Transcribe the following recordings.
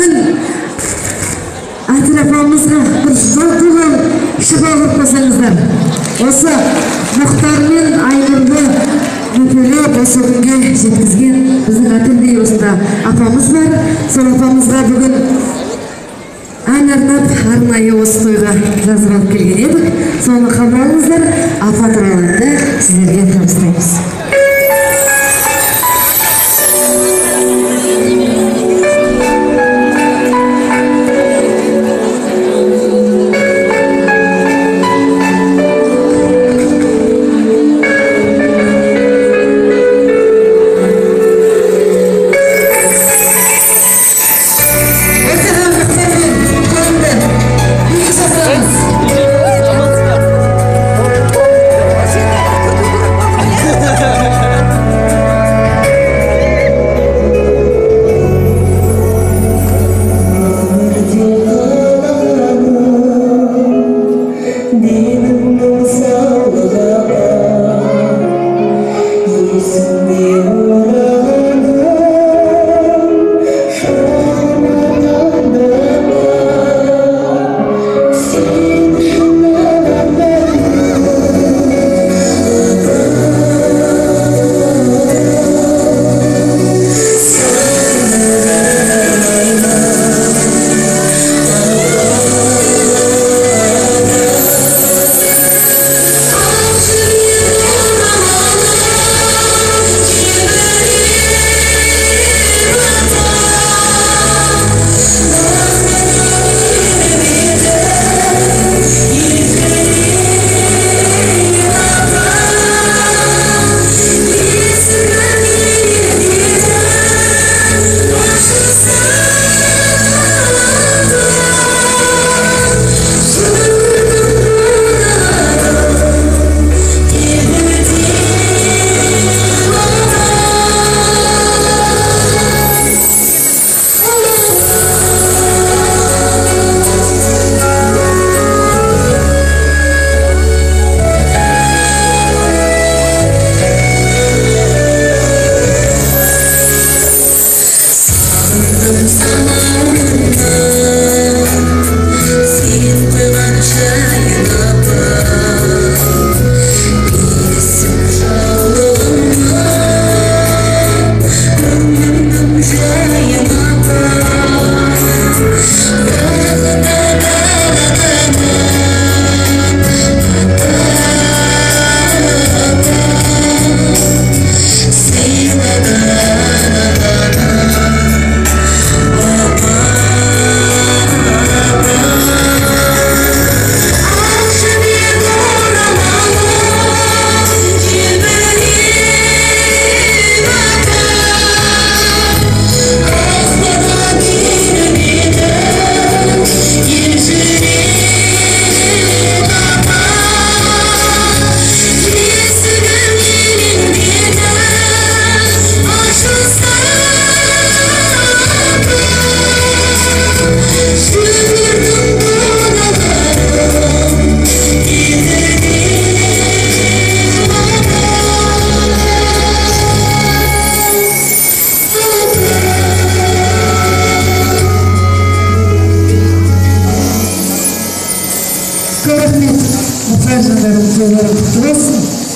бүгін Атыр апамызға бір зор шапағат қосаңыздар. Осы Мұхтар мен Айнұрды өтелеп осы күнге жеткізген біздің Атырдей осында апамыз бар. Сол апамызға бүгін ән арнап арнайы осы тойға жазып алып келген едік. Соны қабыл алыңыздар. Апа туралы сіздерге табыстаймыз.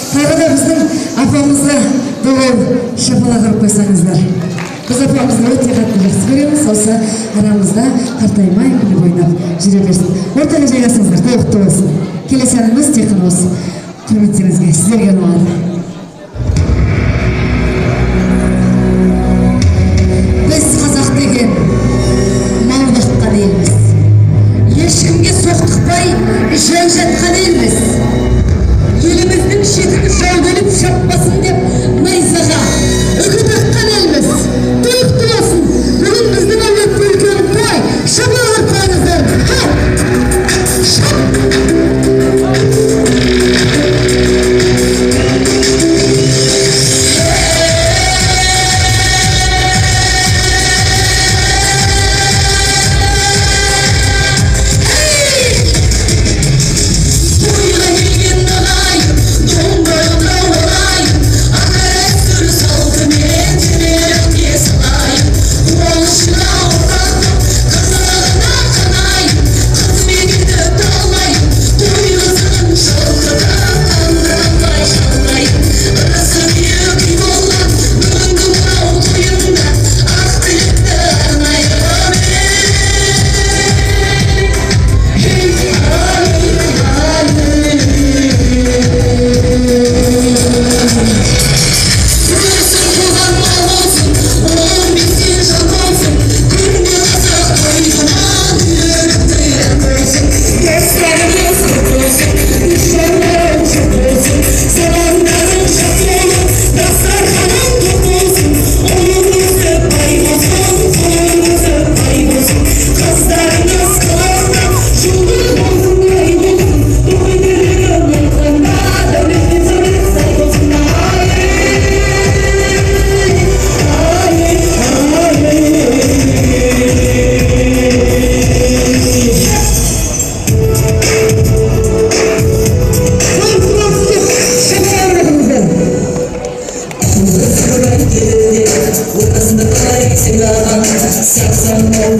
Тағы да біздің апамызға долар шапалағырып қойсаңыздар. Біз апамызды өте қатты жақсы көреміз. Осы арамызда қартаймай күліп ойнап жүре берсін. Ортаға жайғасыңыздар, той құтты болсын. Келесі әніміз тек қана осы. Құрметтеріңізге, сіздерге арналады. Біз қазақ деген малдыққа дейміз. Ешкімге соқтықпай жай жатқан елміз. Еліміздің шетін жау келіп шаппасын деп найзаға үкі таққан елміз. Той құтты болсын. Бүгін біздің әулетте үлкен той. Шапалағыр қойыңыздар. Шап! saksanlar